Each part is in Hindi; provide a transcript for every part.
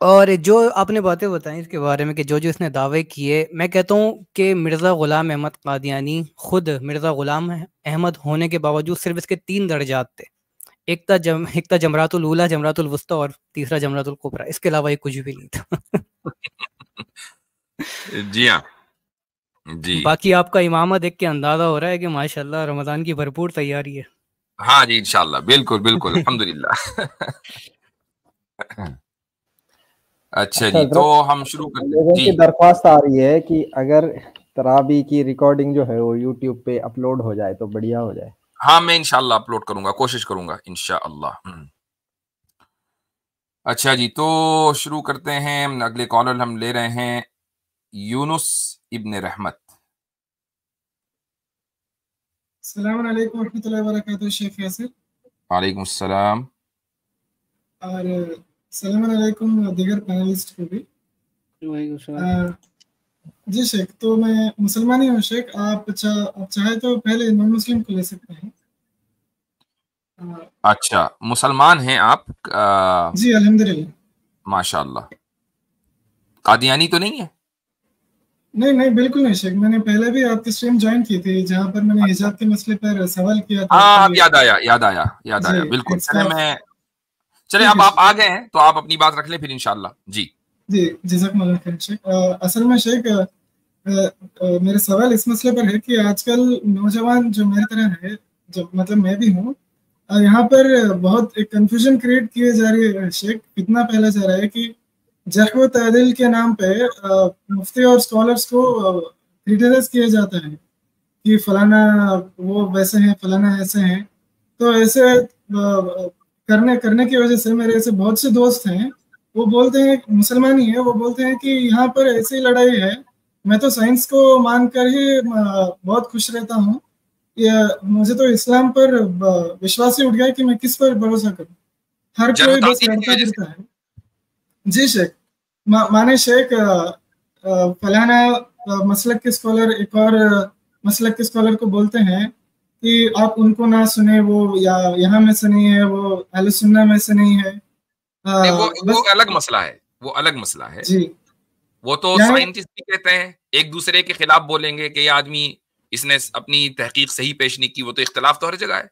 और जो आपने बातें बताई इसके बारे में कि जो जो इसने दावे किए, मैं कहता हूँ कि मिर्ज़ा ग़ुलाम अहमद कादियानी खुद मिर्ज़ा ग़ुलाम अहमद होने के बावजूद सिर्फ इसके 3 दर्जात थे। एक था जमरातुल ऊला, जमरातुल वुस्ता और तीसरा जमरातुल कुबरा। इसके अलावा ये कुछ भी नहीं था। जी हाँ, जी। बाकी आपका इमामा देख के अंदाजा हो रहा है कि माशाल्लाह रमजान की भरपूर तैयारी है। हाँ जी, इंशाल्लाह, बिल्कुल बिल्कुल, अल्हम्दुलिल्लाह। अच्छा अच्छा जी, तो हजरत, हम शुरू करते हैं लोगों जी। की दरख्वास्त आ रही है कि अगर तरावी की रिकॉर्डिंग जो है वो यूट्यूब पे अपलोड हो जाए तो बढ़िया हो जाए। हाँ, मैं इंशाल्लाह अपलोड करूंगा, कोशिश करूंगा इंशाअल्लाह। अच्छा जी, तो शुरू करते हैं। अगले कॉलर हम ले रहे हैं यूनुस इब्न रहमत। अस्सलाम वालेकुम रहमतुल्लाहि व बरकातहू शेख यासिर। वालेकुम अस्सलाम। और सलाम अलैकुम दीगर पैनलिस्ट को भी। जी शेख, तो मैं मुसलमान ही हूँ शेख। आप चाहे तो पहले नॉन मुस्लिम को ले सकते हैं। अच्छा, मुसलमान हैं आप? जी अल्हम्दुलिल्लाह। माशाअल्लाह। कादियानी तो नहीं है? नहीं नहीं, बिल्कुल नहीं शेख। मैंने पहले भी आपकी स्ट्रीम ज्वाइन की थी जहाँ पर मैंने अच्छा, हिजाब के मसले पर सवाल किया था हाँ, अब कि याद आया, याद आया, याद जी आया, बिल्कुल। इट्स चले का। चले, ठीक अब है आप शेख। आ गए हैं तो आप अपनी बात रख लें फिर इंशाल्लाह। जी जी जज़ाकल्लाह खैर शेख। असल में शेख, मेरा सवाल इस मसले पर है कि आजकल नौजवान जो मेरी तरह है, जो मतलब मैं भी हूँ, यहाँ पर बहुत एक कंफ्यूजन क्रिएट किए जा रही है शेख। कितना फैला जा रहा है कि जर्ह व तादील के नाम पे मुफ्ती और स्कॉलर्स को क्रिटिसाइज किया जाता है कि फलाना वो वैसे हैं, फलाना ऐसे हैं। तो ऐसे करने करने की वजह से मेरे ऐसे बहुत से दोस्त हैं, वो बोलते हैं, मुसलमान ही है, वो बोलते हैं कि यहाँ पर ऐसी लड़ाई है। मैं तो साइंस को मानकर ही बहुत खुश रहता हूँ। ये मुझे तो इस्लाम पर विश्वास ही उठ गया कि मैं किस पर भरोसा करूं। हर जरह कोई बस तादील की लड़ता वजह से। फिरता है। जी शेख। माने शेख, फलाना मसलक के स्कॉलर एक और मसलक के स्कॉलर को बोलते हैं कि आप उनको ना सुने, वो या यहाँ में से नहीं है, वो अहले सुन्ना में से नहीं है। नहीं, वो बस। अलग मसला है, वो अलग मसला है। जी। वो तो यानी साइंटिस्ट भी कहते हैं, एक दूसरे के खिलाफ बोलेंगे कि ये आदमी, इसने अपनी तहकीक सही पेश नहीं की। वो तो इख्तलाफ तो हर जगह है।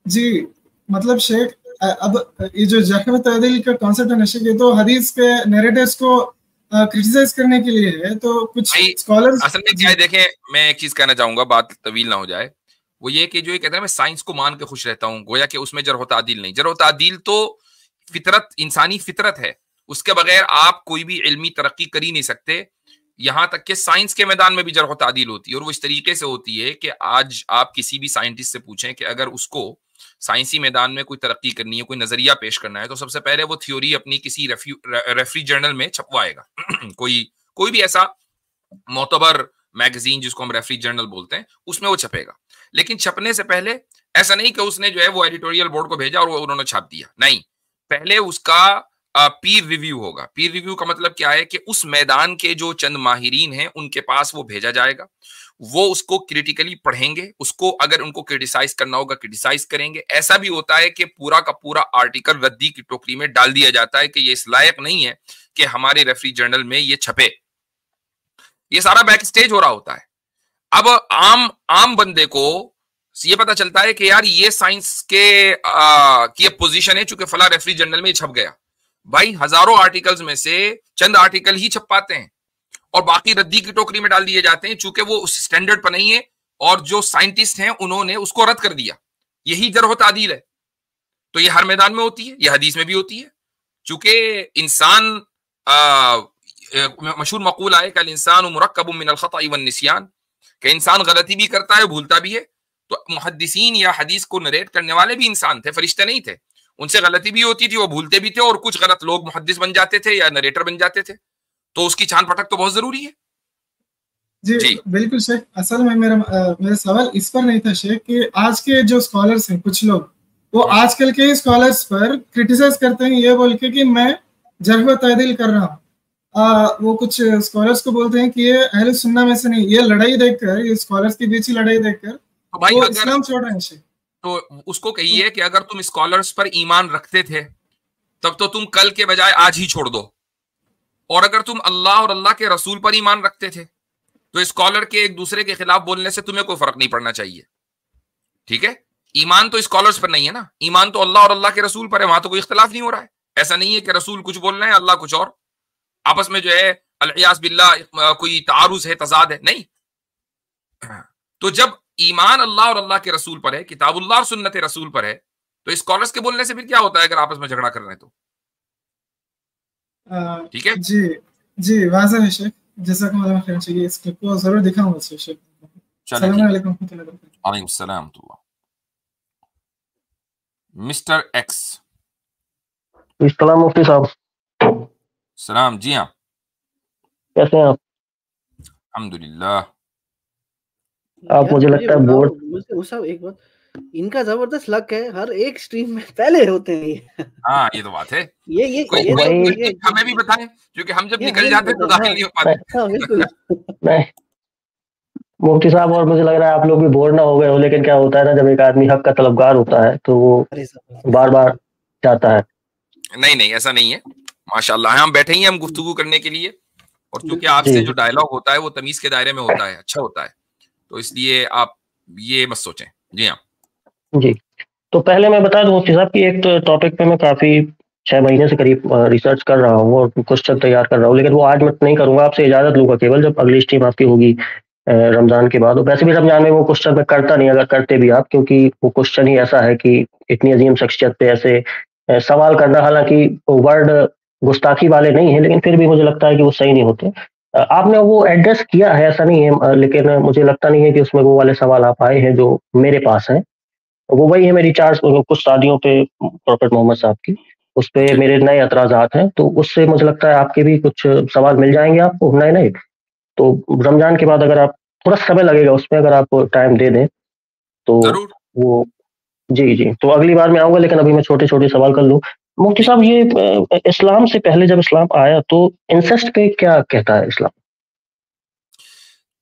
जी मतलब शेख, अब ये जो जख्म तअदील का कॉन्सेप्ट है नशे के, तो हदीस के नैरेटिव्स को क्रिटिसाइज करने के लिए है। तो कुछ भाई, स्कॉलर्स। असल में क्या जी है, देखें, मैं एक चीज कहना चाहूंगा, बात तवील ना हो जाए। वो ये कि जो ये कहता है मैं साइंस को मान के खुश रहता हूँ, गोया कि उसमें जरह तादील नहीं। जरह तादील तो फितरत, इंसानी फितरत है। उसके बगैर आप कोई भी इल्मी तरक्की कर ही नहीं सकते। यहां तक कि साइंस के मैदान में भी जरह तादील होती है, और वो इस तरीके से होती है कि आज आप किसी भी साइंटिस्ट से पूछें कि अगर उसको साइंसी मैदान में कोई तरक्की करनी है, कोई नजरिया पेश करना है, तो सबसे पहले वो थ्योरी अपनी किसी रेफरी जर्नल में छपवाएगा। कोई भी ऐसा मोतबर मैगजीन, जिसको हम रेफरी जर्नल बोलते हैं, उसमें वो छपेगा। लेकिन छपने से पहले ऐसा नहीं कि उसने जो है वो एडिटोरियल बोर्ड को भेजा और वो उन्होंने छाप दिया, नहीं। पहले उसका पीर रिव्यू होगा। पीर रिव्यू का मतलब क्या है कि उस मैदान के जो चंद माहिरीन हैं उनके पास वो भेजा जाएगा। वो उसको क्रिटिकली पढ़ेंगे, उसको अगर उनको क्रिटिसाइज करना होगा क्रिटिसाइज करेंगे। ऐसा भी होता है कि पूरा का पूरा आर्टिकल रद्दी की टोकरी में डाल दिया जाता है कि ये इस लायक नहीं है कि हमारे रेफरी जर्नल में ये छपे। ये सारा बैक स्टेज हो रहा होता है। अब आम आम बंदे को ये पता चलता है कि यार ये साइंस के की पोजीशन है, चूंकि फला रेफरी जर्नल में छप गया। भाई, हजारों आर्टिकल्स में से चंद आर्टिकल ही छप पाते हैं और बाकी रद्दी की टोकरी में डाल दिए जाते हैं, चूंकि वो उस स्टैंडर्ड पर नहीं है और जो साइंटिस्ट हैं उन्होंने उसको रद्द कर दिया। यही जरह तादील है। तो ये हर मैदान में होती है, ये हदीस में भी होती है। चूंकि इंसान, मशहूर मकूला है, कल इंसान मुरक्कबुम मिनल खता'i वन निस्यान, कि इंसान गलती भी करता है, भूलता भी है। तो मुहद्दिसीन या हदीस को नरेट करने वाले भी इंसान थे, फरिश्ते नहीं थे। उनसे गलती भी होती थी, वो भूलते भी थे, और कुछ गलत लोग मुहद्दिस बन जाते थे या नरेटर बन जाते थे। तो उसकी छान पटक तो बहुत जरूरी है। जी जी बिल्कुल शेख। असल में मेरा सवाल इस पर नहीं था शेख कि आज के जो स्कॉलर्स हैं, कुछ लोग वो आजकल के स्कॉलर्स पर क्रिटिसाइज करते हैं ये बोल के कि मैं जर्ह व तादील कर रहा हूँ। वो कुछ स्कॉलर्स को बोलते हैं कि ये अहले सुन्ना में से नहीं। ये लड़ाई देखकर, ये स्कॉलर्स के बीच की लड़ाई देखकर तो भाई, वो अगर इस्लाम छोड़ रहे हैं शेख। तो उसको कहिए कि अगर तुम स्कॉलर्स पर ईमान रखते थे तब तो तुम कल के बजाय आज ही छोड़ दो। और अगर तुम अल्लाह और अल्लाह के रसूल पर ईमान रखते थे तो स्कॉलर के एक दूसरे के खिलाफ बोलने से तुम्हें कोई फर्क नहीं पड़ना चाहिए। ठीक है, ईमान तो स्कॉलर्स पर नहीं है ना, ईमान तो अल्लाह और अल्लाह के रसूल पर है, वहां तो कोई इख्तिलाफ नहीं हो रहा है। ऐसा नहीं है कि रसूल कुछ बोल रहे हैं अल्लाह कुछ और, आपस में जो है अलियास बिल्लाह कोई तारुज है, तजाद है, नहीं। तो जब ईमान अल्लाह और अल्लाह के रसूल पर है, किताबुल्लाह और सुन्नत रसूल पर है, तो स्कॉलर्स के बोलने से फिर क्या होता है अगर आपस में झगड़ा कर रहे हैं तो? ठीक है जी जी, वाज़ह है शेख, जज़ाकल्लाह खैर। चाहिए इस क्लिप को जरूर दिखाऊंगा शेख। अस्सलाम वालेकुम व रहमतुल्लाहि व बरकातहू। वालेकुम सलाम। Mister x. इस्लाम मुफ्ती साहब। सलाम। जी हाँ, कैसे हैं आप? अल्हम्दुलिल्लाह। आप मुझे लगता है बोर्ड मुझे साहब एक बात, इनका जबरदस्त लक है, हर एक स्ट्रीम में पहले होते हैं। हाँ, ये तो बात है। ये कोई हमें भी बताएं, क्योंकि हम जब निकल जाते हैं तो दाखिल नहीं हो पाते। हाँ बिल्कुल। नहीं मुफ्ती साहब, और मुझे लग रहा है आप लोग भी बोर ना हो गए हो, लेकिन क्या होता है ना, जब एक आदमी हक का तलबगार होता है तो वो बार बार चाहता है। नहीं नहीं, ऐसा नहीं है, माशाल्लाह हम बैठे ही हैं हम गुफ्तगू करने के लिए, और चूंकि आपसे जो डायलॉग होता है वो तमीज के दायरे में होता है, अच्छा होता है, तो इसलिए आप ये मत सोचें। जी हाँ जी, तो पहले मैं बता दूं मुफ्ती साहब कि एक टॉपिक पे मैं काफी 6 महीने से करीब रिसर्च कर रहा हूँ और क्वेश्चन तैयार कर रहा हूँ, लेकिन वो आज मैं नहीं करूंगा, आपसे इजाजत लूंगा केवल जब अगली स्ट्रीम आपकी होगी रमजान के बाद। और वैसे भी रमजान में वो क्वेश्चन मैं करता नहीं, अगर करते भी आप, क्योंकि वो क्वेश्चन ही ऐसा है कि इतनी अजीम शख्सियत पे ऐसे सवाल करना, हालांकि वर्ड गुस्ताखी वाले नहीं है, लेकिन फिर भी मुझे लगता है कि वो सही नहीं होते। आपने वो एड्रेस किया है, ऐसा नहीं है, लेकिन मुझे लगता नहीं है कि उसमें वो वाले सवाल आप आए हैं जो मेरे पास हैं। वो वही है मेरी 4 कुछ शादियों पे प्रॉफेट मोहम्मद साहब की, उस पे मेरे नए एतराज़ात हैं, तो उससे मुझे लगता है आपके भी कुछ सवाल मिल जाएंगे आपको नए नए। तो रमजान के बाद अगर आप, थोड़ा समय लगेगा उसमें, अगर आप टाइम दे दें तो वो, जी जी, तो अगली बार मैं आऊंगा, लेकिन अभी मैं छोटे छोटे सवाल कर लूँ। मुफ्ती साहब, ये इस्लाम से पहले जब इस्लाम आया तो इंसेस्ट पे क्या कहता है इस्लाम?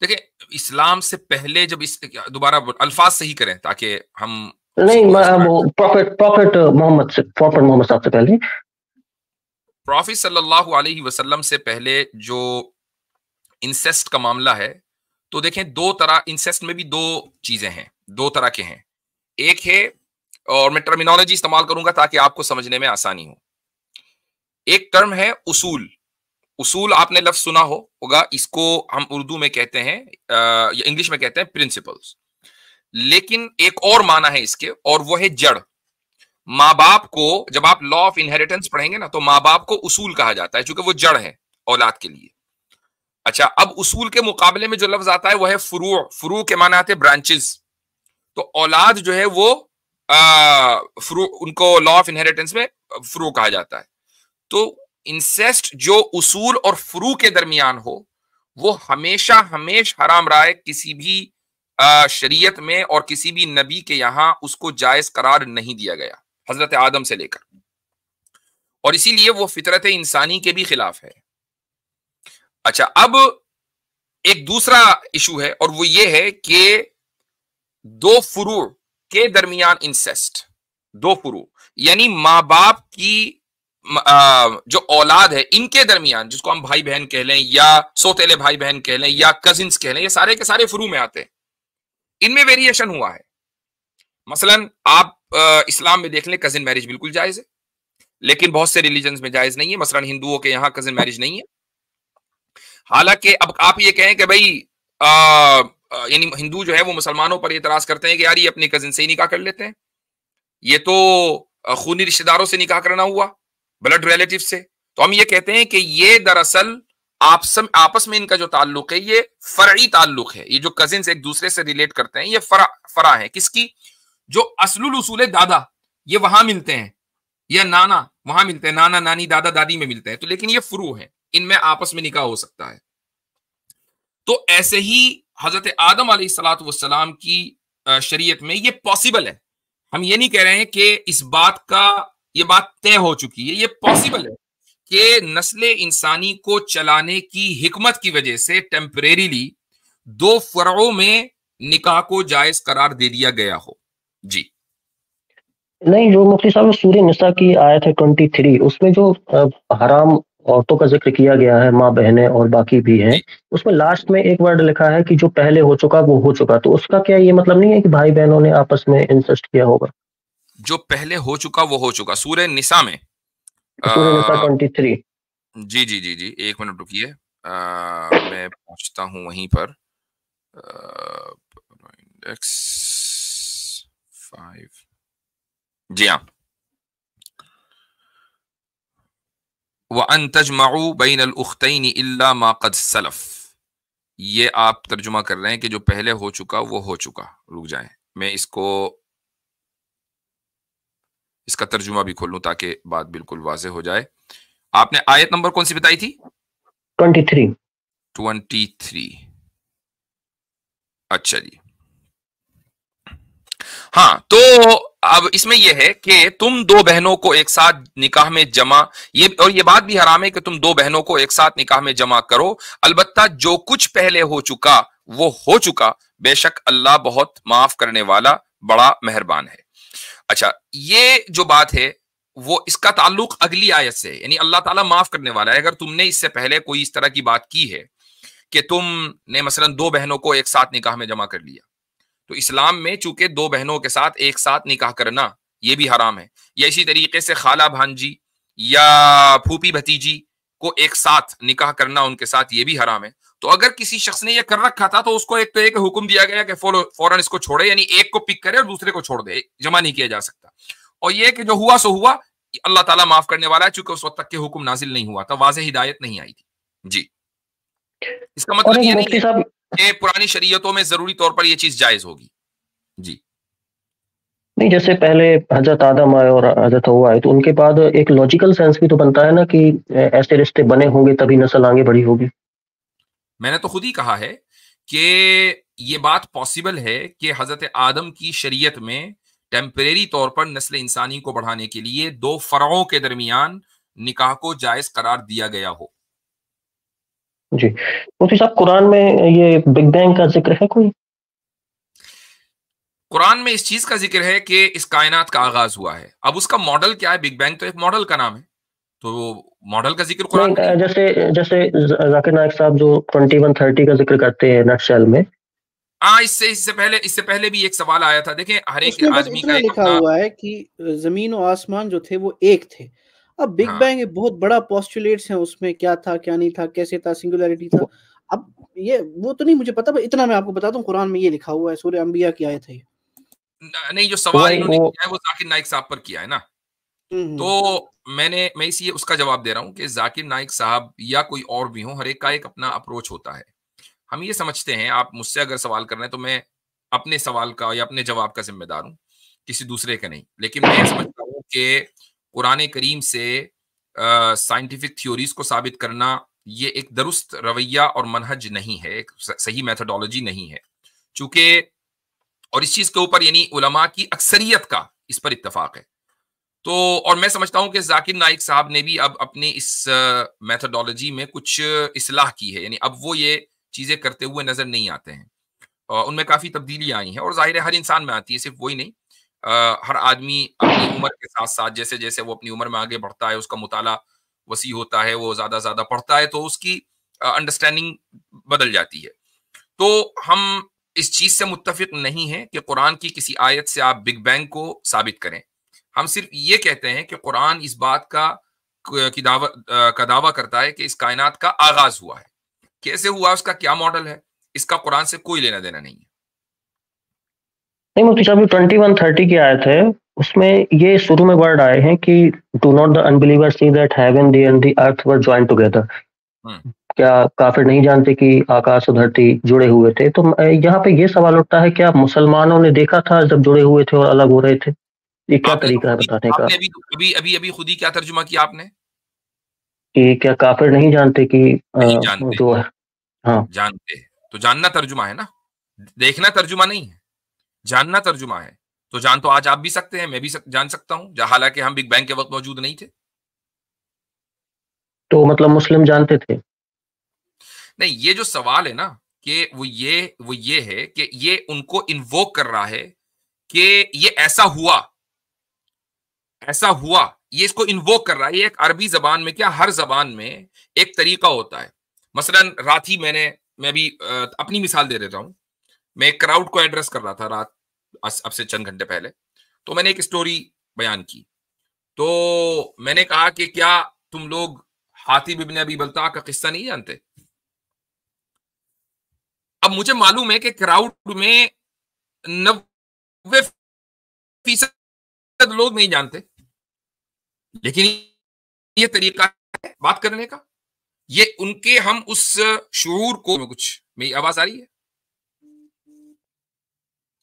देखिए, इस्लाम से पहले जब इस, दोबारा अल्फाज सही करें ताकि हम नहीं, वो प्रॉफेट मोहम्मद साहब से पहले, प्रॉफिट सल्लल्लाहु अलैहि वसल्लम से पहले जो इंसेस्ट का मामला है, तो देखें दो तरह, इंसेस्ट में भी दो चीजें हैं, दो तरह के हैं। एक है, और मैं टर्मिनोलॉजी इस्तेमाल करूंगा ताकि आपको समझने में आसानी हो, एक टर्म है उसूल। उसूल आपने लफ्ज सुना होगा, इसको हम उर्दू में कहते हैं या इंग्लिश में कहते हैं प्रिंसिपल्स, लेकिन एक और माना है इसके, और वो है जड़। माँ बाप को, जब आप लॉ ऑफ इनहेरिटेंस पढ़ेंगे ना, तो माँ बाप को उसूल कहा जाता है, क्योंकि वो जड़ है औलाद के लिए। अच्छा, अब उसूल के मुकाबले में जो लफ्ज आता है वो है फुरू। फुरू के माना आते हैं ब्रांचेस। तो औलाद जो है वो फुरू, उनको लॉ ऑफ इनहेरिटेंस में फुरू कहा जाता है। तो इंसेस्ट जो उसूल और फुरू के दरमियान हो, वो हमेशा हराम रहा है, किसी भी शरीयत में और किसी भी नबी के यहां उसको जायज करार नहीं दिया गया, हजरत आदम से लेकर, और इसीलिए वो फितरत इंसानी के भी खिलाफ है। अच्छा, अब एक दूसरा इशू है, और वो ये है कि दो फुरू के दरमियान इंसेस्ट, दो फुरू यानी माँ बाप की जो औलाद है इनके दरमियान, जिसको हम भाई बहन कह लें या सौतेले भाई बहन कह लें या कजिन्स कह लें, ये सारे के सारे फुरू में आते हैं। इनमें वेरिएशन हुआ है। मसलन आप इस्लाम में देख लें, कजिन मैरिज बिल्कुल जायज है, लेकिन बहुत से रिलीजन्स में जायज नहीं है। मसलन हिंदुओं के यहाँ कजिन मैरिज नहीं है। हालांकि अब आप ये कहें कि भाई यानी हिंदू जो है वो मुसलमानों पर एतराज करते हैं कि यार ये अपने कजिन से ही निकाह कर लेते हैं, ये तो खूनी रिश्तेदारों से निकाह करना हुआ, ब्लड रिलेटिव से। तो हम ये कहते हैं कि ये दरअसल आपस में इनका जो ताल्लुक है ये फरई ताल्लुक है। ये जो कजिन्स एक दूसरे से रिलेट करते हैं ये फरा है किसकी, जो असलुल उसूल दादा ये वहां मिलते हैं, या नाना वहां मिलते हैं, नाना नानी दादा दादी में मिलते हैं, तो लेकिन ये फुरू है, इनमें आपस में निकाह हो सकता है। तो ऐसे ही हजरत आदम अलैहिस्सलातु वस्सलाम की शरीयत में ये पॉसिबल है। हम ये नहीं कह रहे हैं कि इस बात का, ये बात तय हो चुकी है, ये पॉसिबल है कि नस्ल इंसानी को चलाने की हिकमत की वजह से टेम्परेरीली दो फरों में निकाह को जायज करार दे दिया गया हो। जी, नहीं, जो मुफ्ती साहब सूर्य निसा की आयत है 23, उसमें जो हराम औरतों का जिक्र किया गया है, माँ बहनें और बाकी भी हैं, उसमें लास्ट में एक वर्ड लिखा है कि जो पहले हो चुका वो हो चुका, तो उसका क्या ये मतलब नहीं है कि भाई बहनों ने आपस में इंसेस्ट किया होगा? जो पहले हो चुका वो हो चुका, सूर्य निसा में सूर्य निसा 23। जी जी जी जी, एक मिनट रुकिए, मैं पहुंचता हूं वहीं पर। इंडेक्स 5, जी हाँ, वअन तजमऊ बैन अल उख्तैन इल्ला मा क़द सलफ, ये आप तर्जुमा कर रहे हैं कि जो पहले हो चुका वो हो चुका। रुक जाएं, मैं इसका तर्जुमा भी खोल लूं ताकि बात बिल्कुल वाज़ेह हो जाए। आपने आयत नंबर कौन सी बताई थी? 23। अच्छा जी, हाँ, तो अब इसमें यह है कि तुम दो बहनों को एक साथ निकाह में जमा, और ये बात भी हराम है कि तुम दो बहनों को एक साथ निकाह में जमा करो, अलबत्ता जो कुछ पहले हो चुका वो हो चुका, बेशक अल्लाह बहुत माफ करने वाला बड़ा मेहरबान है। अच्छा, ये जो बात है वो इसका ताल्लुक अगली आयत से, यानी अल्लाह ताला माफ करने वाला है। अगर तुमने इससे पहले कोई इस तरह की बात की है कि तुमने मसलन दो बहनों को एक साथ निकाह में जमा कर लिया, तो इस्लाम में चूंकि दो बहनों के साथ एक साथ निकाह करना ये भी हराम है, या इसी तरीके से खाला भांजी या फूफी भतीजी को एक साथ निकाह करना उनके साथ ये भी हराम है। तो अगर किसी शख्स ने ये कर रखा था तो उसको एक तो एक हुक्म दिया गया कि फौरन इसको छोड़े, यानी एक को पिक करे और दूसरे को छोड़ दे, जमा नहीं किया जा सकता। और ये कि जो हुआ सो हुआ, अल्लाह ताला माफ करने वाला है, चूंकि उस वक्त तक के हुक्म नाजिल नहीं हुआ था, वाज़ेह हिदायत नहीं आई थी। जी, इसका मतलब ये नहीं है कि पुरानी शरीयतों में जरूरी तौर पर ये चीज जायज होगी। जी नहीं, जैसे पहले हजरत आदम आए और हजरत हव्वा आए, तो उनके बाद एक लॉजिकल सेंस भी तो बनता है ना कि ऐसे रिश्ते बने होंगे तभी नस्ल आगे बढ़ी होगी। मैंने तो खुद ही कहा है कि ये बात पॉसिबल है कि हजरत आदम की शरीयत में टेम्परेरी तौर पर नस्ल इंसानी को बढ़ाने के लिए दो फरओं के दरमियान निकाह को जायज करार दिया गया हो। जी, मुफ्ती साहब, कुरान में ये बिग बैंग का जिक्र है कोई? कुरान में इस चीज का जिक्र है कि इस कायनात का आगाज हुआ है। अब उसका मॉडल क्या है? बिग बैंग तो एक मॉडल का नाम है, तो मॉडल का जिक्र कुरान में जैसे जाकिर नाइक साहब जो 2130 का जिक्र करते हैं नटशेल में। हाँ, इससे पहले भी एक सवाल आया था। देखें, हर एक आदमी का लिखा हुआ है कि जमीन और आसमान जो थे वो एक थे। अब बिग बैंग एक बहुत बड़ा पोस्टुलेट्स है, उसमें क्या था क्या नहीं था, कैसे था, सिंगुलैरिटी था। अब ये वो तो नहीं मुझे पता, इतना मैं आपको बता दूं, कुरान में ये लिखा हुआ है, सूरह अंबिया की आयत है। नहीं, जो सवाल इन्होंने किया है वो जाकिर नाइक साहब पर किया है ना, तो मैं इसलिए उसका जवाब दे रहा हूं कि जाकिर नाइक साहब या कोई और भी हो, हर एक का एक अपना अप्रोच होता है। हम ये समझते हैं, आप मुझसे अगर सवाल कर रहे हैं तो मैं अपने सवाल का या अपने जवाब का जिम्मेदार हूं, किसी दूसरे का नहीं। लेकिन मैं समझता हूं कि कुरान करीम से साइंटिफिक थ्योरीज को साबित करना ये एक दुरुस्त रवैया और मनहज नहीं है, एक सही मेथोडोलॉजी नहीं है। चूंकि और इस चीज के ऊपर यानी उलमा की अक्सरियत का इस पर इत्तेफाक है। तो और मैं समझता हूं कि जाकिर नाइक साहब ने भी अब अपनी इस मेथोडोलॉजी में कुछ इस्लाह की है, यानी अब वो ये चीजें करते हुए नजर नहीं आते हैं, उनमें काफी तब्दीलियां आई हैं। और जाहिर है हर इंसान में आती है, सिर्फ वही नहीं, हर आदमी अपनी उम्र के साथ साथ जैसे जैसे वो अपनी उम्र में आगे बढ़ता है, उसका मुताला वसी होता है, वो ज्यादा ज्यादा पढ़ता है, तो उसकी अंडरस्टैंडिंग बदल जाती है। तो हम इस चीज से मुत्तफिक नहीं है कि कुरान की किसी आयत से आप बिग बैंग को साबित करें। हम सिर्फ ये कहते हैं कि कुरान इस बात का दावा करता है कि इस कायनात का आगाज हुआ है। कैसे हुआ, उसका क्या मॉडल है, इसका कुरान से कोई लेना देना नहीं है। नहीं, मुफ्ती साहब 2130 की आयत है, उसमें ये शुरू में वर्ड आए हैं कि do not the unbeliever see that heaven the end the earth were joined together. क्या काफिर नहीं जानते कि आकाश और धरती जुड़े हुए थे? तो यहाँ पे ये सवाल उठता है, क्या मुसलमानों ने देखा था जब जुड़े हुए थे और अलग हो रहे थे? ये क्या तरीका है बताने का? अभी खुद ही क्या तर्जुमा किया आपने कि क्या काफिर नहीं जानते कि जानते, जो है? हाँ, जानते तो जानना तर्जुमा है ना, देखना तर्जुमा नहीं है, जानना तर्जुमा है। तो जान तो आज आप भी सकते हैं, मैं भी जान सकता हूं, हालांकि हम बिग बैंग के वक्त मौजूद नहीं थे। तो मतलब मुस्लिम जानते थे? नहीं, ये जो सवाल है ना कि वो ये है कि ये उनको इन्वोक कर रहा है कि ये ऐसा हुआ, ऐसा हुआ, ये इसको इन्वोक कर रहा है। ये एक अरबी जबान में, क्या हर जबान में एक तरीका होता है। मसलन रात ही मैं भी अपनी मिसाल दे देता हूँ। मैं एक क्राउड को एड्रेस कर रहा था रात, अब से चंद घंटे पहले। तो मैंने एक स्टोरी बयान की। तो मैंने कहा कि क्या तुम लोग हातिब इब्न अबी बल्ता का किस्सा नहीं जानते? अब मुझे मालूम है कि क्राउड में 90% लोग नहीं जानते, लेकिन ये तरीका है बात करने का। ये उनके हम उस शऊर को कुछ, मेरी आवाज आ रही है?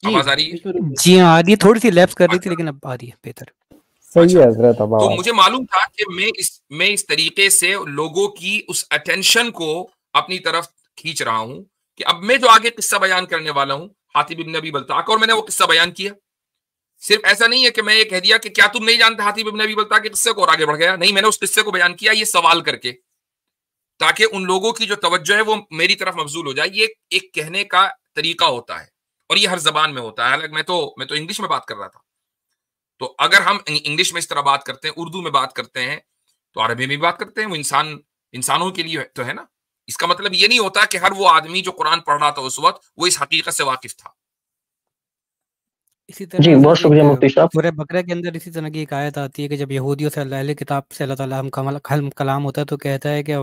आवाज आ रही है? जी हाँ, आ रही है। थोड़ी सी लैप्स कर रही थी, लेकिन अब आ रही है बेहतर। सही है हजरत। अब तो मुझे मालूम था कि मैं इस तरीके से लोगों की उस अटेंशन को अपनी तरफ खींच रहा हूं कि अब मैं जो आगे किस्सा बयान करने वाला हूं हातिब इब्न अबी बल्ता का, और मैंने वो किस्सा बयान किया। सिर्फ ऐसा नहीं है कि मैं ये कह दिया कि क्या तुम नहीं जानते हातिब इब्न अबी बल्ता के किस्से को, और आगे बढ़ गया। नहीं, मैंने उस किस्से को बयान किया ये सवाल करके, ताकि उन लोगों की जो तवज्जो है वो मेरी तरफ मबजूल हो जाए। ये एक कहने का तरीका होता है, और ये हर जबान में होता है। हालांकि मैं तो इंग्लिश में बात कर रहा था। तो अगर हम इंग्लिश में इस तरह बात करते हैं, उर्दू में बात करते हैं, तो अरबी में भी बात करते हैं। वो इंसानों के लिए तो है ना। इसका मतलब ये नहीं होता कि हर वो आदमी जो कुरान पढ़ रहा था उस वक्त वो इस हकीकत से वाकिफ था। इसी तरह जी, बहुत शुक्रिया मुफ्ती साहब। सूरह बकरा के अंदर इसी तरह की एक आयत आती है कि जब यहूदियों से अल्लाह किताब से अल्लाह ताला हम कलाम होता है, तो कहता है कि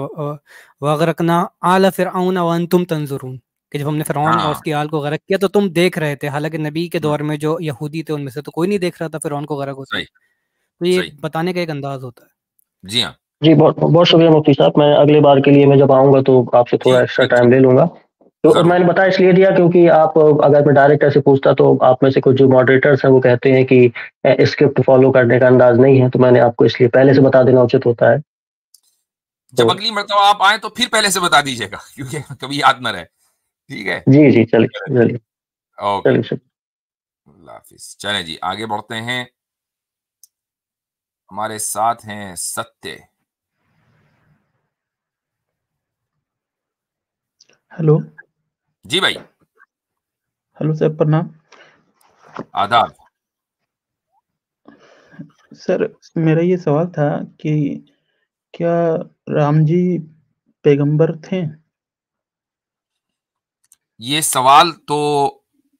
वगरकना आला फिरऔन व अंतुम तंजुरून, कि जब हमने फिरौन और उसकी आल को गरक किया तो तुम देख रहे थे। हालांकि नबी के दौर में जो यहूदी थे उनमें से तो कोई नहीं देख रहा था फिरौन को गरक होते। तो ये बताने का एक अंदाज होता है। जी हाँ जी, बहुत बहुत शुक्रिया मुफ्ती साहब। मैं अगली बार के लिए मैं जब आऊंगा तो आपसे थोड़ा एक्स्ट्रा टाइम ले लूंगा। तो मैंने बता इसलिए दिया क्योंकि आप, अगर मैं डायरेक्ट ऐसे पूछता तो आप में से कुछ जो मॉडरेटर्स हैं वो कहते हैं कि स्क्रिप्ट फॉलो करने का अंदाज नहीं है, तो मैंने आपको इसलिए पहले से बता देना उचित होता है। जब अगली मरतबा आप आए तो फिर पहले से बता दीजिएगा, क्योंकि कभी याद न रहे। ठीक है जी जी, चलिए ओके, चलें जी आगे बढ़ते हैं। हमारे साथ हैं सत्य। हेलो जी भाई। हेलो सर, प्रणाम। आदाब। सर मेरा ये सवाल था कि क्या राम जी पैगंबर थे? ये सवाल तो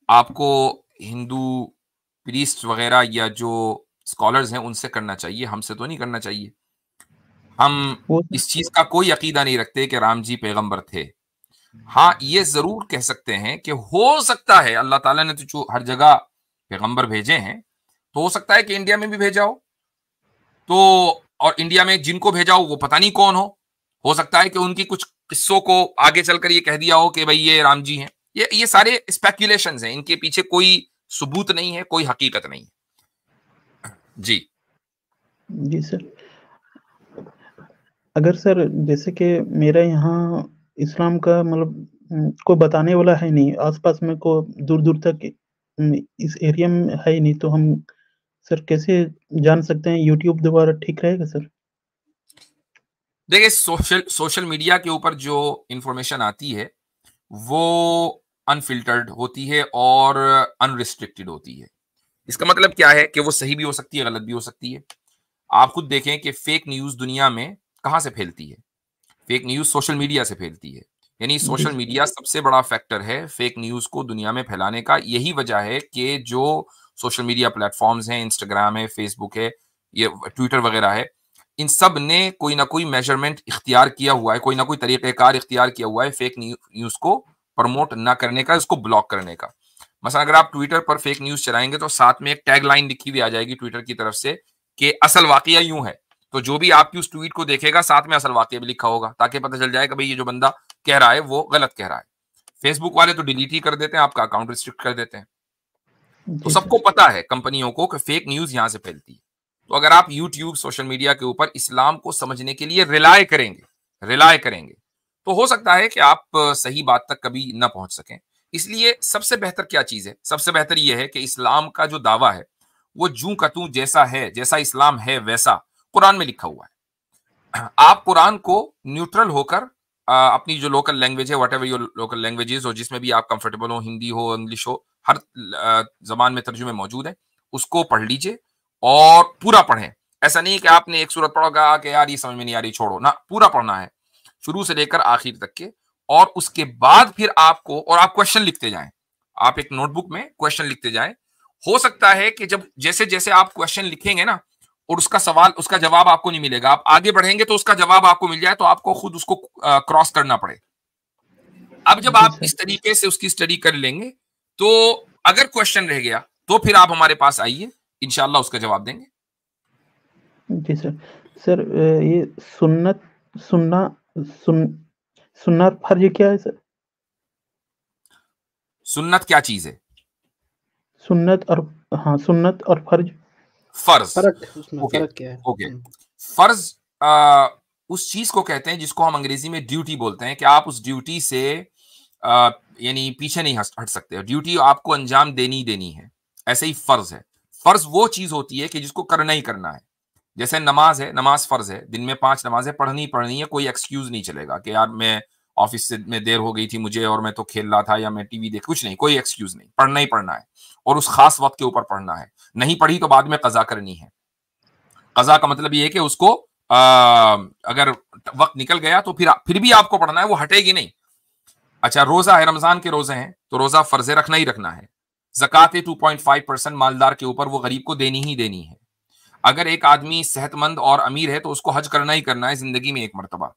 आपको हिंदू प्रीस्ट वगैरह या जो स्कॉलर्स हैं उनसे करना चाहिए, हमसे तो नहीं करना चाहिए। हम इस चीज का कोई अकीदा नहीं रखते कि राम जी पैगंबर थे। हाँ, ये जरूर कह सकते हैं कि हो सकता है अल्लाह ताला ने तो जो हर जगह पैगंबर भेजे हैं, तो हो सकता है कि इंडिया में भी भेजा हो। तो और इंडिया में जिनको भेजा हो वो पता नहीं कौन हो सकता है कि उनकी कुछ किस्सों को आगे चलकर ये कह दिया हो कि भाई ये राम जी हैं। ये सारे स्पेक्यूलेशंस हैं, इनके पीछे कोई सबूत नहीं है, कोई हकीकत नहीं है। जी जी सर। अगर सर जैसे कि मेरा यहाँ इस्लाम का मतलब कोई बताने वाला है नहीं, आसपास में को दूर दूर तक इस एरिया में है ही नहीं, तो हम सर कैसे जान सकते हैं? यूट्यूब द्वारा ठीक रहेगा सर? देखिए, सोशल मीडिया के ऊपर जो इंफॉर्मेशन आती है वो अनफिल्टर्ड होती है और अनरिस्ट्रिक्टेड होती है। इसका मतलब क्या है कि वो सही भी हो सकती है, गलत भी हो सकती है। आप खुद देखें कि फेक न्यूज दुनिया में कहां से फैलती है। फेक न्यूज सोशल मीडिया से फैलती है। यानी सोशल मीडिया सबसे बड़ा फैक्टर है फेक न्यूज को दुनिया में फैलाने का। यही वजह है कि जो सोशल मीडिया प्लेटफॉर्म्स हैं, इंस्टाग्राम है, फेसबुक है, ये ट्विटर वगैरह है, इन सब ने कोई ना कोई मेजरमेंट इख्तियार किया हुआ है, कोई ना कोई तरीक़ेकार इख्तियार किया हुआ है फेक न्यूज को प्रमोट ना करने का, इसको ब्लॉक करने का। मसलन अगर आप ट्विटर पर फेक न्यूज चलाएंगे तो साथ में एक टैग लाइन लिखी हुई आ जाएगी ट्विटर की तरफ से कि असल वाकया यूं है। तो जो भी आपकी उस ट्वीट को देखेगा साथ में असल वाकया भी लिखा होगा, ताकि पता चल जाए कि भाई ये जो बंदा कह रहा है वो गलत कह रहा है। फेसबुक वाले तो डिलीट ही कर देते हैं, आपका अकाउंट रिस्ट्रिक्ट कर देते हैं। तो सबको पता है कंपनियों को कि फेक न्यूज यहां से फैलती है। तो अगर आप यूट्यूब, सोशल मीडिया के ऊपर इस्लाम को समझने के लिए रिलाय करेंगे तो हो सकता है कि आप सही बात तक कभी ना पहुंच सकें। इसलिए सबसे बेहतर क्या चीज है? सबसे बेहतर यह है कि इस्लाम का जो दावा है वो जूं का तूं जैसा है, जैसा इस्लाम है वैसा कुरान में लिखा हुआ है। आप कुरान को न्यूट्रल होकर अपनी जो लोकल लैंग्वेज है, व्हाटएवर योर लोकल लैंग्वेजेस हो, जिसमें भी आप कंफर्टेबल हो, हिंदी हो, इंग्लिश हो, हर जबान में तर्जुमे मौजूद है, उसको पढ़ लीजिए, और पूरा पढ़ें। ऐसा नहीं कि आपने एक सूरत पढ़ोगा कि यार ये समझ में नहीं आ रही, छोड़ो ना, पूरा पढ़ना है शुरू से लेकर आखिर तक के। और उसके बाद फिर आपको, और आप क्वेश्चन लिखते जाएं, आप एक नोटबुक में क्वेश्चन लिखते जाएं। हो सकता है कि जब जैसे जैसे आप क्वेश्चन लिखेंगे ना और उसका जवाब आपको नहीं मिलेगा, आप आगे बढ़ेंगे तो उसका जवाब आपको मिल जाए, तो आपको खुद उसको क्रॉस करना पड़े। अब जब आप इस तरीके से उसकी स्टडी कर लेंगे तो अगर क्वेश्चन रह गया तो फिर आप हमारे पास आइए, इंशाल्लाह उसका जवाब देंगे। जी सर। सर ये सुन्ना फर्ज क्या है सर? सुन्नत क्या चीज है? सुन्नत और फर्ज। फर्क क्या है? ओके, फर्ज उस चीज को कहते हैं जिसको हम अंग्रेजी में ड्यूटी बोलते हैं, कि आप उस ड्यूटी से यानी पीछे नहीं हट सकते, ड्यूटी आपको अंजाम देनी है। ऐसे ही फर्ज है, फर्ज वो चीज होती है कि जिसको करना ही करना है। जैसे नमाज है, नमाज फर्ज है, दिन में 5 नमाजें पढ़नी है, कोई एक्सक्यूज नहीं चलेगा कि यार मैं ऑफिस से में देर हो गई थी मुझे और मैं तो खेल रहा था या मैं टीवी देख, कुछ नहीं, कोई एक्सक्यूज नहीं, पढ़ना ही पढ़ना है और उस खास वक्त के ऊपर पढ़ना है। नहीं पढ़ी तो बाद में कजा करनी है। कजा का मतलब ये है कि उसको अगर वक्त निकल गया तो फिर भी आपको पढ़ना है, वो हटेगी नहीं। अच्छा, रोजा है, रमजान के रोजे हैं तो रोजा फर्ज रखना ही रखना है। ज़कात 2.5% मालदार के ऊपर वो गरीब को देनी ही देनी है। अगर एक आदमी सेहतमंद और अमीर है तो उसको हज करना ही करना है जिंदगी में एक मरतबा,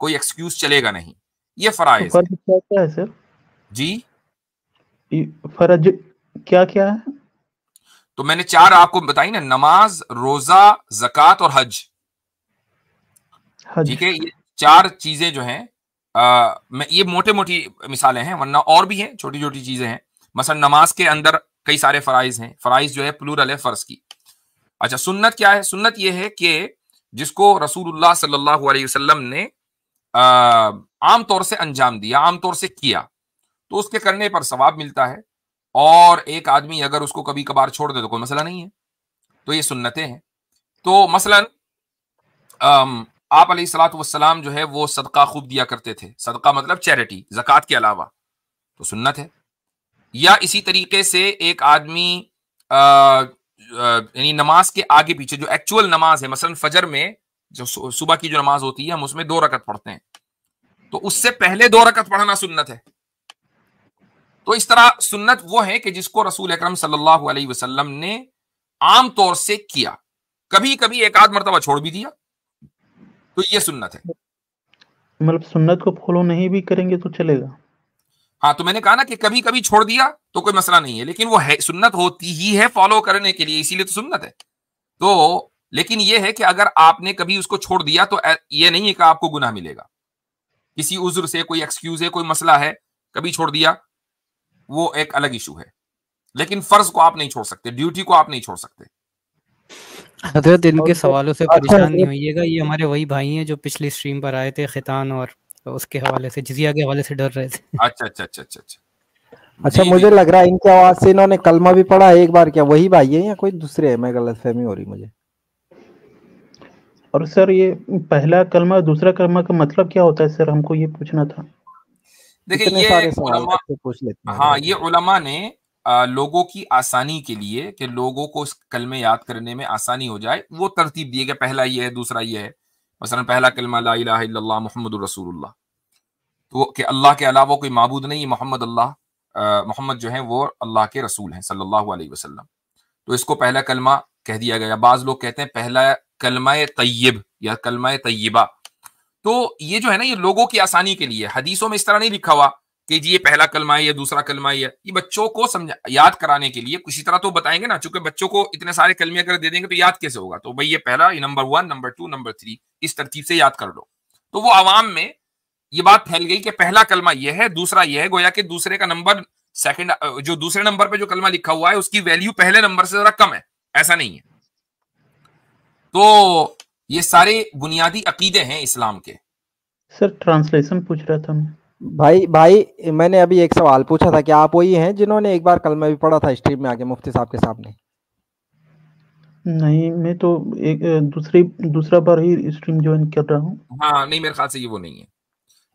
कोई एक्सक्यूज चलेगा नहीं। ये फराइज फर्ज क्या है सर? जी, फर्ज क्या क्या है? तो मैंने 4 आपको बताई ना, नमाज, रोजा, ज़कात और हज। ठीक है, ये 4 चीजें जो हैं, ये मोटे मोटी मिसालें हैं, वरना और भी हैं, छोटी छोटी चीजें हैं। मसलन नमाज के अंदर कई सारे फराइज हैं, फराइज जो है प्लूरल है फर्ज की। अच्छा, सुन्नत क्या है? सुन्नत ये है कि जिसको रसूलुल्लाह सल्लल्लाहु अलैहि वसल्लम ने आम तौर से अंजाम दिया, आम तौर से किया, तो उसके करने पर सवाब मिलता है। और एक आदमी अगर उसको कभी कभार छोड़ दे तो कोई मसला नहीं है। तो ये सुन्नतें हैं। तो मसलन आप अलैहिस्सलातु वस्सलाम जो है वो सदका खूब दिया करते थे। सदका मतलब चैरिटी, ज़कात के अलावा, तो सुन्नत है। या इसी तरीके से एक आदमी यानी नमाज के आगे पीछे जो एक्चुअल नमाज है, मसलन फजर में जो सुबह की जो नमाज होती है हम उसमें 2 रकत पढ़ते हैं, तो उससे पहले 2 रकत पढ़ना सुन्नत है। तो इस तरह सुन्नत वो है कि जिसको रसूल अकरम सल्लल्लाहु अलैहि वसल्लम ने आम तौर से किया, कभी कभी एक आध मरतबा छोड़ भी दिया, तो ये सुन्नत है। मतलब सुन्नत को फॉलो नहीं भी करेंगे तो चलेगा? हाँ, तो मैंने कहा ना कि कभी कभी छोड़ दिया तो कोई मसला नहीं है, लेकिन वो है सुन्नत होती ही है फॉलो करने के लिए, इसीलिए तो सुन्नत है। तो लेकिन ये है कि अगर आपने कभी उसको छोड़ दिया तो ये नहीं है कि आपको गुनाह मिलेगा। किसी उज्र से, कोई एक्सक्यूज है, कोई मसला है, कभी छोड़ दिया, वो एक अलग इशू है। लेकिन फर्ज को आप नहीं छोड़ सकते, ड्यूटी को आप नहीं छोड़ सकते। हजरत इनके सवालों से परेशान नहीं होइएगा, ये हमारे वही भाई हैं जो पिछली स्ट्रीम पर आए थे, खितान और उसके हवाले से, जिजिया के हवाले से डर रहे थे। अच्छा, मुझे लग रहा है इनकी आवाज से इन्होंने कलमा भी पढ़ा है एक बार, क्या वही भाई है या कोई दूसरे है? मैं गलतफहमी हो रही मुझे। और सर ये पहला कलमा और दूसरा कलमा का मतलब क्या होता है सर? हमको ये पूछना था। देखिए, ये उलमा, पूछ लेते हैं। हाँ, ये उलमा ने लोगों की आसानी के लिए, कि लोगों को इस कलमे याद करने में आसानी हो जाए, वो तरतीब दी है कि पहला ये है, दूसरा ये है। मसलन पहला कलमा ला इलाहा इल्लल्लाह मुहम्मदुर रसूलुल्लाह, तो कि अल्लाह के अलावा कोई माबूद नहीं, मोहम्मद जो है वो अल्लाह के रसूल हैं सल्लल्लाहु अलैहि वसल्लम, तो इसको पहला कलमा कह दिया गया। बाज लोग कहते हैं पहला कलमा तय्यब या कलमा तय्यबा। तो ये जो है ना, ये लोगों की आसानी के लिए, हदीसों में इस तरह नहीं लिखा हुआ कि जी ये पहला कलमा है, ये दूसरा कलमा है। ये बच्चों को याद कराने के लिए किसी तरह तो बताएंगे ना, चूंकि बच्चों को इतने सारे कलमे अगर दे देंगे तो याद कैसे होगा। तो भाई ये पहला, ये नंबर 1, नंबर 2, नंबर 3, इस तरतीब से याद कर लो। तो वो आवाम में ये बात फैल गई कि पहला कलमा ये है, दूसरा ये है, गोया कि दूसरे का नंबर सेकंड, जो दूसरे नंबर पे जो कलमा लिखा हुआ है उसकी वैल्यू पहले नंबर से जरा कम है, ऐसा नहीं है। तो ये सारे बुनियादी अकीदे हैं इस्लाम के। सर ट्रांसलेशन पूछ रहा था मैं। भाई मैंने अभी एक सवाल पूछा था कि आप वही हैं जिन्होंने एक बार कलमा भी पढ़ा था स्ट्रीम में आके मुफ्ती साहब के सामने? नहीं, मैं तो एक दूसरा बार ही स्ट्रीम ज्वाइन कर रहा हूँ। हाँ, नहीं, मेरे ख्याल से ये वो नहीं है।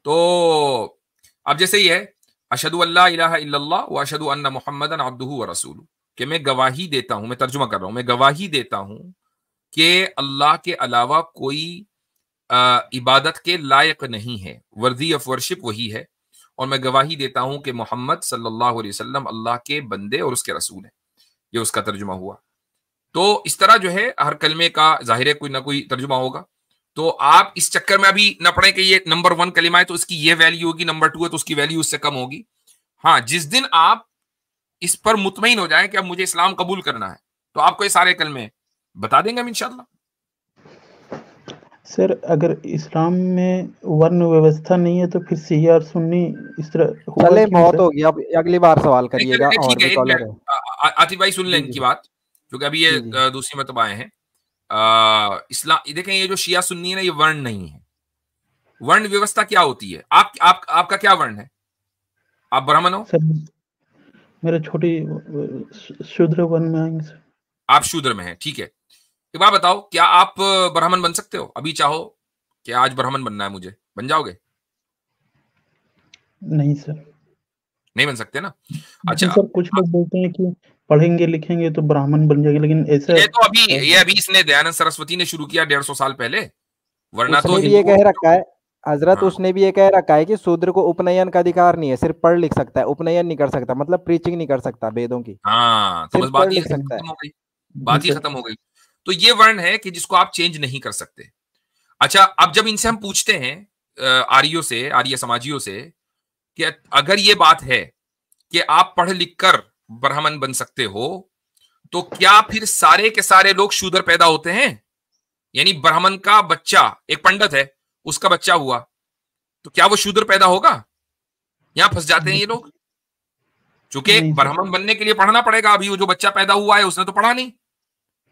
तो अब जैसे ही है, अशहदु अल्ला इलाहा इल्लल्लाह व अशहदु अन्ना मुहम्मदन अब्दुहु व रसूलुहु, कि मैं गवाही देता हूं, मैं तर्जुमा कर रहा हूं, मैं गवाही देता हूं कि अल्लाह के अलावा कोई इबादत के लायक नहीं है, वर्दी ऑफ वर्शिप वही है, और मैं गवाही देता हूं कि मोहम्मद सल्लल्लाहु अलैहि वसल्लम अल्लाह के बंदे और उसके रसूल हैं। ये उसका तर्जुमा हुआ। तो इस तरह जो है हर कलमे का जाहिर है कोई ना कोई तर्जुमा होगा। तो आप इस चक्कर में अभी न पड़े कि ये नंबर 1 कलिमा है तो इसकी ये वैल्यू होगी, नंबर 2 है तो उसकी वैल्यू उससे कम होगी। हाँ, जिस दिन आप इस पर मुतमईन हो जाए कि अब मुझे इस्लाम कबूल करना है, तो आपको ये सारे कलमे बता देंगे हम इंशाल्लाह। सर अगर इस्लाम में वर्ण व्यवस्था नहीं है तो फिर शिया और सुन्नी इस तरह हुआ चले, क्यों बहुत सर? हो गया, अब अगली बार सवाल करिएगा। और ठीक है, भी एक कॉलर है। मिनट आतिफ भाई सुन लें जी इनकी जी बात, क्योंकि अभी ये जी जी दूसरी मतब आए हैं। इस्लाम देखें, ये जो शिया सुन्नी है ना, ये वर्ण नहीं है। वर्ण व्यवस्था क्या होती है? आपका क्या वर्ण है? आप ब्राह्मण हो? सर मेरा छोटी शूद्र वर्ण में आएंगे सर। आप शूद्र में हैं, ठीक है। एक बात बताओ, क्या आप ब्राह्मण बन सकते हो? अभी चाहो कि आज ब्राह्मण बनना है मुझे, बन जाओगे? नहीं सर। नहीं बन सकते ना। लेकिन अच्छा, सर कुछ लोग बोलते हैं कि पढ़ेंगे लिखेंगे तो ब्राह्मण बन जाएंगे, लेकिन ऐसा ये अभी इसने दयानंद सरस्वती ने शुरू किया 150 साल पहले, वरना तो उसने भी ये कह रखा है हजरत, हाँ। उसने भी ये कह रखा है कि शूद्र को उपनयन का अधिकार नहीं है, सिर्फ पढ़ लिख सकता है, उपनयन नहीं कर सकता, मतलब प्रीचिंग नहीं कर सकता वेदों की, हाँ, तो बस सिर्फ बात पढ़ ही लिख सकता है। खत्म हो गई, बात ही खत्म हो गई। तो ये वर्ण है कि जिसको आप चेंज नहीं कर सकते। अच्छा, अब जब इनसे हम पूछते हैं आर्यों से, आर्य समाजियों से, कि अगर ये बात है कि आप पढ़ लिख कर ब्राह्मण बन सकते हो, तो क्या फिर सारे के सारे लोग शूद्र पैदा होते हैं? यानी ब्राह्मण का बच्चा, एक पंडित है उसका बच्चा हुआ, तो क्या वो शूद्र पैदा होगा? यहां फंस जाते हैं ये लोग, क्योंकि ब्राह्मण बनने के लिए पढ़ना पड़ेगा। अभी वो जो बच्चा पैदा हुआ है उसने तो पढ़ा नहीं,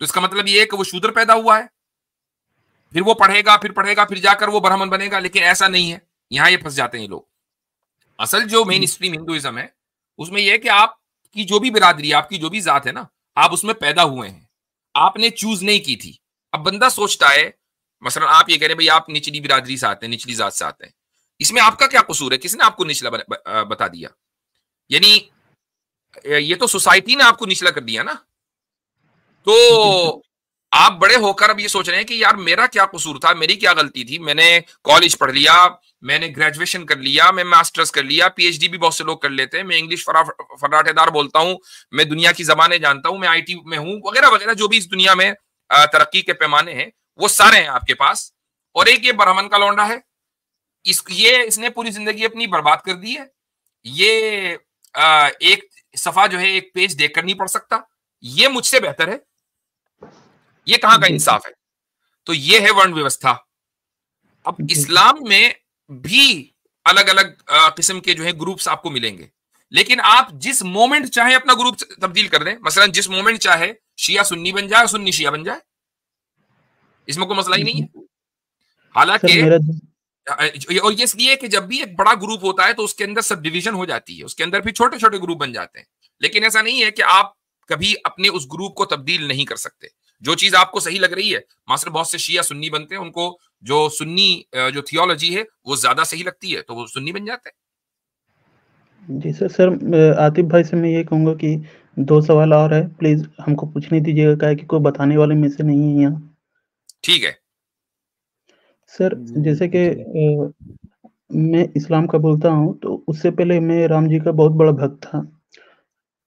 तो इसका मतलब ये है कि वो शूद्र पैदा हुआ है, फिर वो पढ़ेगा फिर जाकर वो ब्राह्मण बनेगा। लेकिन ऐसा नहीं है, यहां ये फंस जाते हैं ये लोग। असल जो मेन स्ट्रीम हिंदुइज्म है उसमें यह है कि आपकी जो भी बिरादरी, आपकी जो भी जात है ना, आप उसमें पैदा हुए हैं, आपने चूज नहीं की थी। अब बंदा सोचता है, मसलन आप ये कह रहे हैं भाई आप निचली बिरादरी से आते हैं, निचली जात से आते हैं, इसमें आपका क्या कसूर है? किसने आपको निचला बता दिया? यानी ये तो सोसाइटी ने आपको निचला कर दिया ना। तो आप बड़े होकर अब ये सोच रहे हैं कि यार मेरा क्या कसूर था, मेरी क्या गलती थी, मैंने कॉलेज पढ़ लिया, मैंने ग्रेजुएशन कर लिया, मैं मास्टर्स कर लिया, पीएचडी भी बहुत से लोग कर लेते हैं, मैं इंग्लिश फर्राटेदार बोलता हूं, मैं दुनिया की जबानें जानता हूं, मैं आईटी में हूं, वगैरह वगैरह, जो भी इस दुनिया में तरक्की के पैमाने हैं वो सारे हैं आपके पास। और एक ये ब्राह्मण का लौंडा है, इसने पूरी जिंदगी अपनी बर्बाद कर दी है। ये एक सफा जो है, एक पेज देखकर नहीं पढ़ सकता, ये मुझसे बेहतर है। ये कहां का इंसाफ है? तो ये है वर्ण व्यवस्था। अब इस्लाम में भी अलग अलग किस्म के जो है ग्रुप्स आपको मिलेंगे, लेकिन आप जिस मोमेंट चाहे अपना ग्रुप तब्दील कर दें। मसलन जिस मोमेंट चाहे शिया सुन्नी बन जाए, सुन्नी शिया बन जाए, इसमें कोई मसला ही नहीं है। हालांकि और ये इसलिए कि जब भी एक बड़ा ग्रुप होता है तो उसके अंदर सब डिवीजन हो जाती है, उसके अंदर फिर छोटे छोटे ग्रुप बन जाते हैं। लेकिन ऐसा नहीं है कि आप कभी अपने उस ग्रुप को तब्दील नहीं कर सकते। जो चीज आपको सही लग रही है, मास्टर बहुत से शिया सुन्नी बनते हैं, उनको जो सुन्नी जो थियोलॉजी है वो ज्यादा सही लगती है तो वो सुन्नी बन जाते हैं। जी सर आतिफ भाई से मैं ये कहूंगा कि 2 सवाल और है, प्लीज हमको पूछने दीजिएगा, क्या है कि कोई बताने वाले में से नहीं है यहाँ। ठीक है सर, जैसे कि मैं इस्लाम का बोलता हूँ, तो उससे पहले मैं राम जी का बहुत बड़ा भक्त था,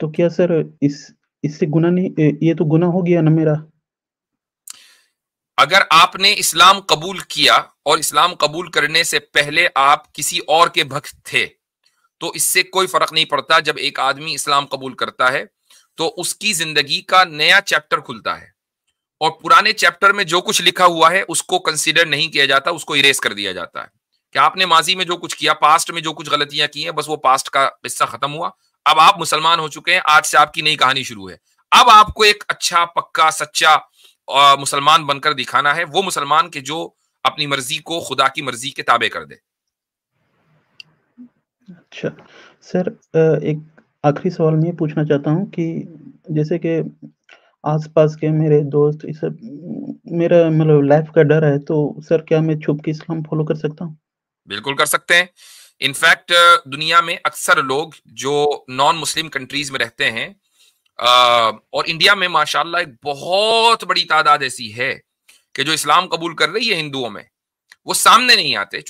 तो क्या सर इससे गुनाह नहीं, ये तो गुनाह हो गया ना मेरा? अगर आपने इस्लाम कबूल किया और इस्लाम कबूल करने से पहले आप किसी और के भक्त थे, तो इससे कोई फर्क नहीं पड़ता। जब एक आदमी इस्लाम कबूल करता है तो उसकी जिंदगी का नया चैप्टर खुलता है, और पुराने चैप्टर में जो कुछ लिखा हुआ है उसको कंसीडर नहीं किया जाता, उसको इरेज कर दिया जाता है। कि आपने माजी में जो कुछ किया, पास्ट में जो कुछ गलतियां की हैं, बस वो पास्ट का किस्सा खत्म हुआ। अब आप मुसलमान हो चुके हैं, आज से आपकी नई कहानी शुरू है। अब आपको एक अच्छा पक्का सच्चा मुसलमान बनकर दिखाना है, वो मुसलमान के जो अपनी मर्जी को खुदा की मर्जी के ताबे कर दे। अच्छा सर, एक आखिरी सवाल मैं पूछना चाहता हूँ कि जैसे कि आसपास के मेरे दोस्त, ये सब मेरा मतलब लाइफ का डर है, तो सर क्या मैं छुप के इस्लाम फॉलो कर सकता हूँ? बिल्कुल कर सकते हैं। इनफैक्ट दुनिया में अक्सर लोग जो नॉन मुस्लिम कंट्रीज में रहते हैं और इंडिया में माशाल्लाह एक बहुत बड़ी तादाद ऐसी है कि जो इस्लाम कबूल कर रही है हिंदुओं में, वो सामने नहीं आते।